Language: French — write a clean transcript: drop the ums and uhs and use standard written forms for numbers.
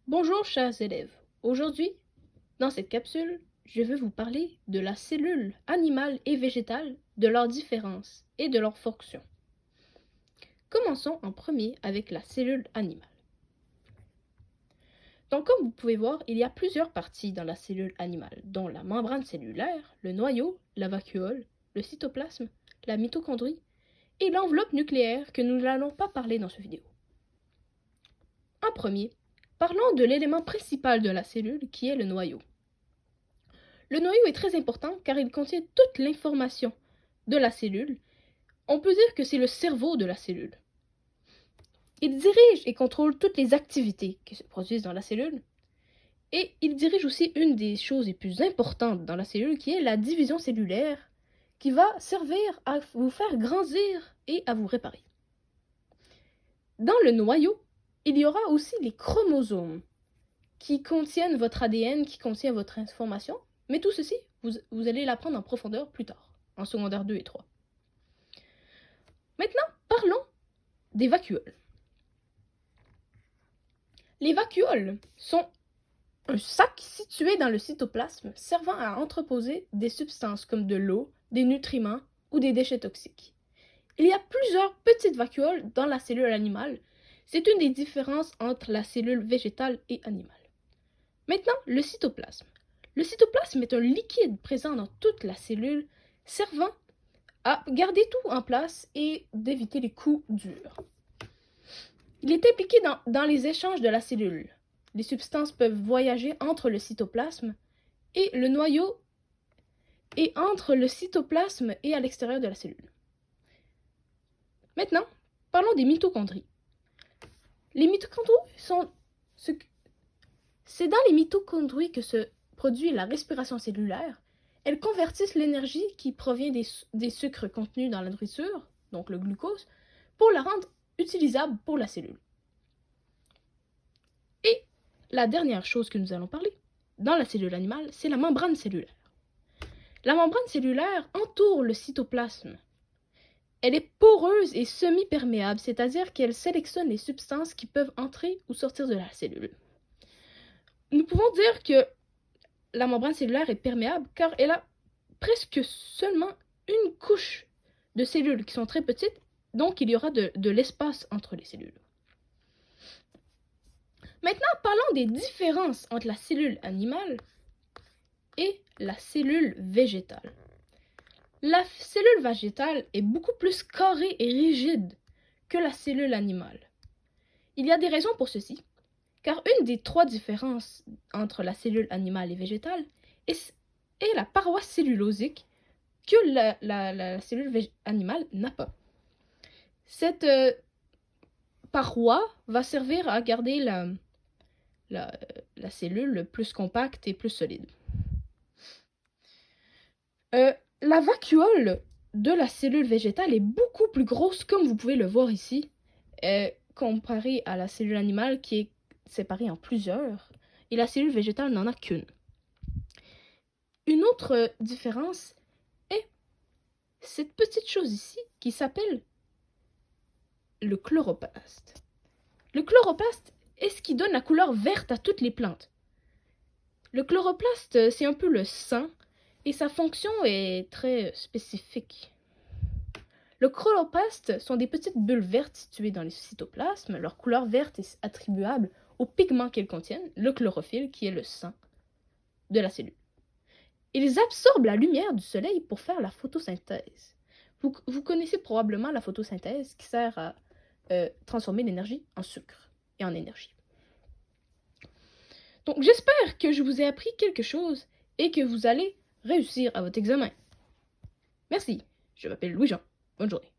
Bonjour chers élèves, aujourd'hui, dans cette capsule, je vais vous parler de la cellule animale et végétale, de leurs différences et de leurs fonctions. Commençons en premier avec la cellule animale. Donc comme vous pouvez voir, il y a plusieurs parties dans la cellule animale, dont la membrane cellulaire, le noyau, la vacuole, le cytoplasme, la mitochondrie et l'enveloppe nucléaire que nous n'allons pas parler dans cette vidéo. En premier, parlons de l'élément principal de la cellule qui est le noyau. Le noyau est très important car il contient toute l'information de la cellule. On peut dire que c'est le cerveau de la cellule. Il dirige et contrôle toutes les activités qui se produisent dans la cellule. Et il dirige aussi une des choses les plus importantes dans la cellule qui est la division cellulaire qui va servir à vous faire grandir et à vous réparer. Dans le noyau, il y aura aussi les chromosomes qui contiennent votre ADN, qui contient votre information, mais tout ceci, vous allez l'apprendre en profondeur plus tard, en secondaire 2 et 3. Maintenant, parlons des vacuoles. Les vacuoles sont un sac situé dans le cytoplasme servant à entreposer des substances comme de l'eau, des nutriments ou des déchets toxiques. Il y a plusieurs petites vacuoles dans la cellule animale. C'est une des différences entre la cellule végétale et animale. Maintenant, le cytoplasme. Le cytoplasme est un liquide présent dans toute la cellule, servant à garder tout en place et d'éviter les coups durs. Il est impliqué dans les échanges de la cellule. Les substances peuvent voyager entre le cytoplasme et le noyau et entre le cytoplasme et à l'extérieur de la cellule. Maintenant, parlons des mitochondries. Les mitochondries sont C'est dans les mitochondries que se produit la respiration cellulaire. Elles convertissent l'énergie qui provient des sucres contenus dans la nourriture, donc le glucose, pour la rendre utilisable pour la cellule. Et la dernière chose que nous allons parler dans la cellule animale, c'est la membrane cellulaire. La membrane cellulaire entoure le cytoplasme. Elle est poreuse et semi-perméable, c'est-à-dire qu'elle sélectionne les substances qui peuvent entrer ou sortir de la cellule. Nous pouvons dire que la membrane cellulaire est perméable car elle a presque seulement une couche de cellules qui sont très petites, donc il y aura de l'espace entre les cellules. Maintenant, parlons des différences entre la cellule animale et la cellule végétale. La cellule végétale est beaucoup plus carrée et rigide que la cellule animale. Il y a des raisons pour ceci. Car une des trois différences entre la cellule animale et végétale est la paroi cellulosique que la cellule animale n'a pas. Cette paroi va servir à garder la cellule plus compacte et plus solide. La vacuole de la cellule végétale est beaucoup plus grosse, comme vous pouvez le voir ici, comparée à la cellule animale qui est séparée en plusieurs, et la cellule végétale n'en a qu'une. Une autre différence est cette petite chose ici qui s'appelle le chloroplaste. Le chloroplaste est ce qui donne la couleur verte à toutes les plantes. Le chloroplaste, c'est un peu le sang, et sa fonction est très spécifique. Le chloroplaste sont des petites bulles vertes situées dans le cytoplasme. Leur couleur verte est attribuable aux pigments qu'elles contiennent, le chlorophylle qui est le sang de la cellule. Ils absorbent la lumière du soleil pour faire la photosynthèse. Vous connaissez probablement la photosynthèse qui sert à transformer l'énergie en sucre et en énergie. Donc j'espère que je vous ai appris quelque chose et que vous allez réussir à votre examen. Merci, je m'appelle Louis-Jean. Bonne journée.